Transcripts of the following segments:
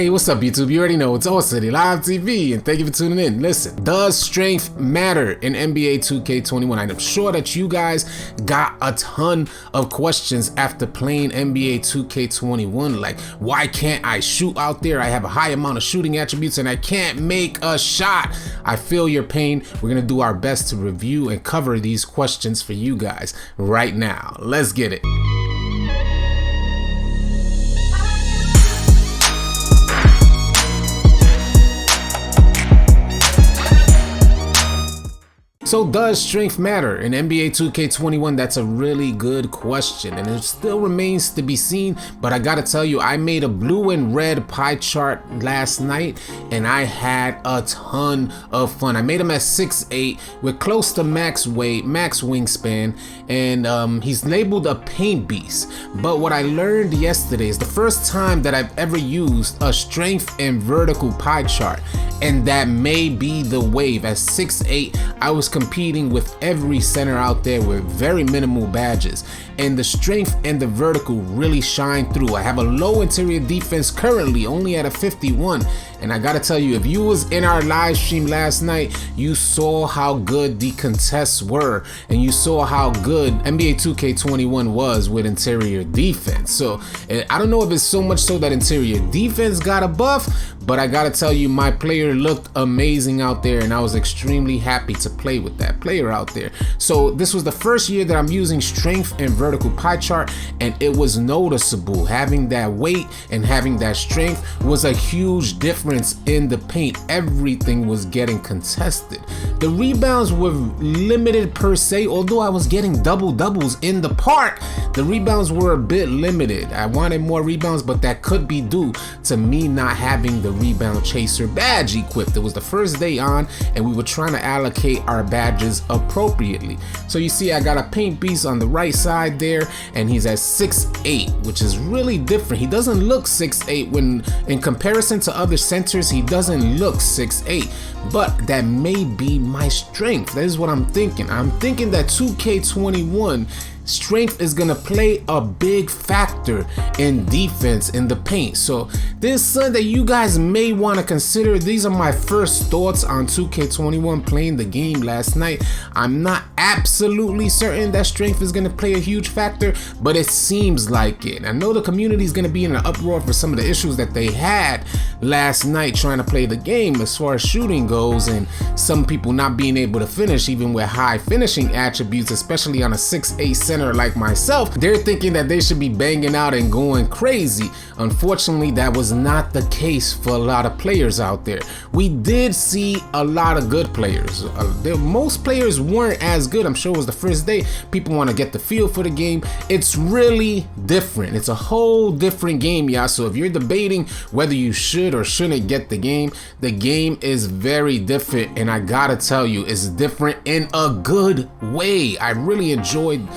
Hey, what's up, YouTube? You already know it's AllCity Live TV, and thank you for tuning in. Listen, does strength matter in NBA 2K21? I'm sure that you guys got a ton of questions after playing NBA 2K21, like, why can't I shoot out there? I have a high amount of shooting attributes and I can't make a shot. I feel your pain. We're gonna do our best to review and cover these questions for you guys right now. Let's get it. So does strength matter in NBA 2K21? That's a really good question, and it still remains to be seen, but I gotta tell you, I made a blue and red pie chart last night and I had a ton of fun. I made him at 6'8" with close to max weight, max wingspan, and he's labeled a paint beast. But what I learned yesterday is the first time that I've ever used a strength and vertical pie chart, and that may be the wave. At 6'8", I was competing with every center out there with very minimal badges, and the strength and the vertical really shine through. I have a low interior defense currently, only at a 51, and I gotta tell you, if you was in our live stream last night, you saw how good the contests were, and you saw how good NBA 2K21 was with interior defense. So I don't know if it's so much so that interior defense got a buff, but I gotta tell you, my player looked amazing out there, and I was extremely happy to play with that player out there. So this was the first year that I'm using strength and vertical pie chart, and it was noticeable. Having that weight and having that strength was a huge difference in the paint. Everything was getting contested. The rebounds were limited per se, although I was getting doubles in the park. The rebounds were a bit limited. I wanted more rebounds, but that could be due to me not having the rebound chaser badge equipped. It was the first day on, and we were trying to allocate our badges appropriately. So you see, I got a paint beast on the right side there, and he's at 6'8", which is really different. He doesn't look 6'8" when in comparison to other centers. He doesn't look 6'8", but that may be my strength. That is what I'm thinking. I'm thinking that 2K21 strength is gonna play a big factor in defense in the paint. So this is something that you guys may want to consider. These are my first thoughts on 2K21 playing the game last night. I'm not absolutely certain that strength is gonna play a huge factor, but it seems like it. I know the community is gonna be in an uproar for some of the issues that they had last night trying to play the game as far as shooting goes, and some people not being able to finish even with high finishing attributes, especially on a 6'8" center like myself. They're thinking that they should be banging out and going crazy. Unfortunately, that was not the case for a lot of players out there. We did see a lot of good players. Most players weren't as good. I'm sure it was the first day. People want to get the feel for the game. It's really different. It's a whole different game, y'all. So if you're debating whether you should or shouldn't get the game is very different, and I gotta tell you, it's different in a good way. I really enjoyed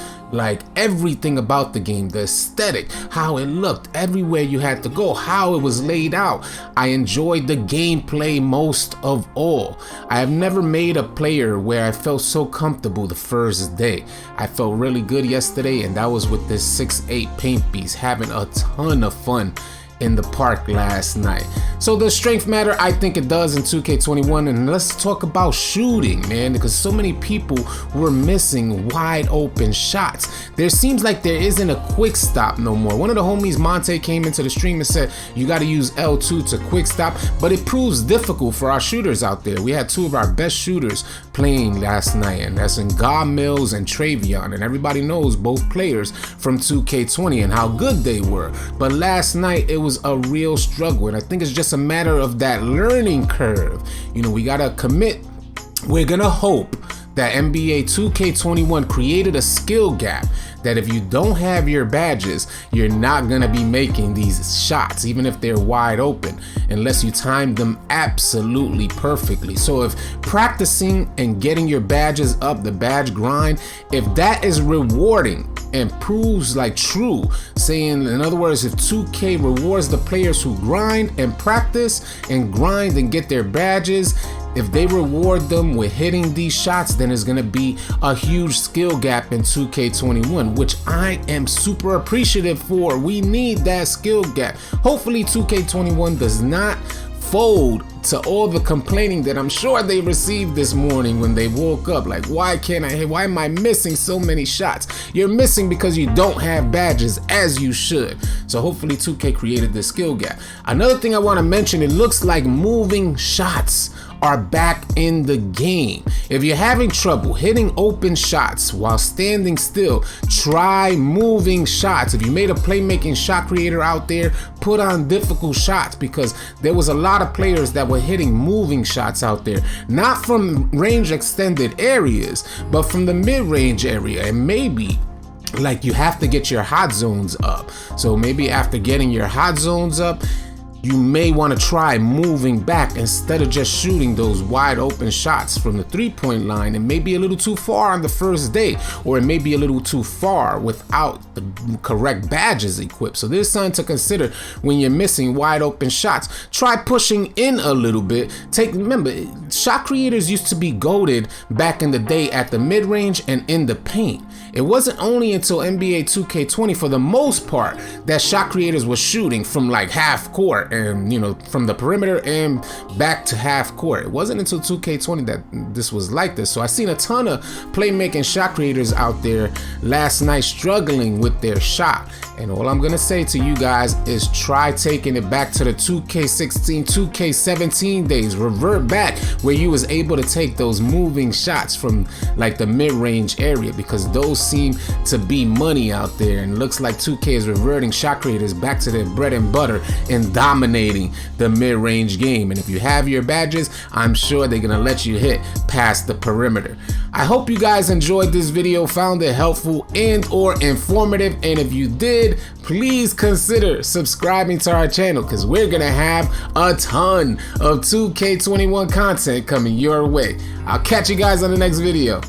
everything about the game, the aesthetic, how it looked, everywhere you had to go, how it was laid out. I enjoyed the gameplay most of all. I have never made a player where I felt so comfortable the first day. I felt really good yesterday, and that was with this 6'8" paint beast, having a ton of fun in the park last night. So does strength matter? I think it does in 2K21, and let's talk about shooting, man, because so many people were missing wide open shots. There seems like there isn't a quick stop no more. One of the homies, Monta, came into the stream and said you got to use L2 to quick stop, but it proves difficult for our shooters out there. We had two of our best shooters playing last night, and that's in God Mills and Travion, and everybody knows both players from 2K20 and how good they were. But last night it was a real struggle, and I think it's just a matter of that learning curve. You know, we gotta commit. We're gonna hope that NBA 2K21 created a skill gap, that if you don't have your badges, you're not gonna be making these shots, even if they're wide open, unless you time them absolutely perfectly. So if practicing and getting your badges up, the badge grind, if that is rewarding and proves like true, saying, in other words, if 2K rewards the players who grind and practice and grind and get their badges, if they reward them with hitting these shots, then there's gonna be a huge skill gap in 2K21, which I am super appreciative for. We need that skill gap. Hopefully 2K21 does not fold to all the complaining that I'm sure they received this morning when they woke up. Like, why am I missing so many shots? You're missing because you don't have badges as you should. So hopefully 2K created this skill gap. Another thing I want to mention, it looks like moving shots are back in the game. If you're having trouble hitting open shots while standing still, try moving shots. If you made a playmaking shot creator out there, put on difficult shots, because there was a lot of players that were hitting moving shots out there, not from range extended areas, but from the mid-range area. And maybe like you have to get your hot zones up. So maybe after getting your hot zones up, you may want to try moving back instead of just shooting those wide open shots from the 3-point line. It may be a little too far on the first day, or it may be a little too far without the correct badges equipped. So there's something to consider when you're missing wide open shots. Try pushing in a little bit. Remember, shot creators used to be goated back in the day at the mid-range and in the paint. It wasn't only until NBA 2K20, for the most part, that shot creators were shooting from like half court and, you know, from the perimeter and back to half court. It wasn't until 2K20 that this was like this. So I seen a ton of playmaking shot creators out there last night struggling with their shot. And all I'm gonna say to you guys is try taking it back to the 2K16, 2K17 days. Revert back where you was able to take those moving shots from like the mid-range area, because those seem to be money out there. And it looks like 2K is reverting shot creators back to their bread and butter and dominating the mid-range game. And if you have your badges, I'm sure they're gonna let you hit past the perimeter. I hope you guys enjoyed this video, found it helpful and or informative. And if you did, please consider subscribing to our channel, because we're gonna have a ton of 2K21 content coming your way. I'll catch you guys on the next video.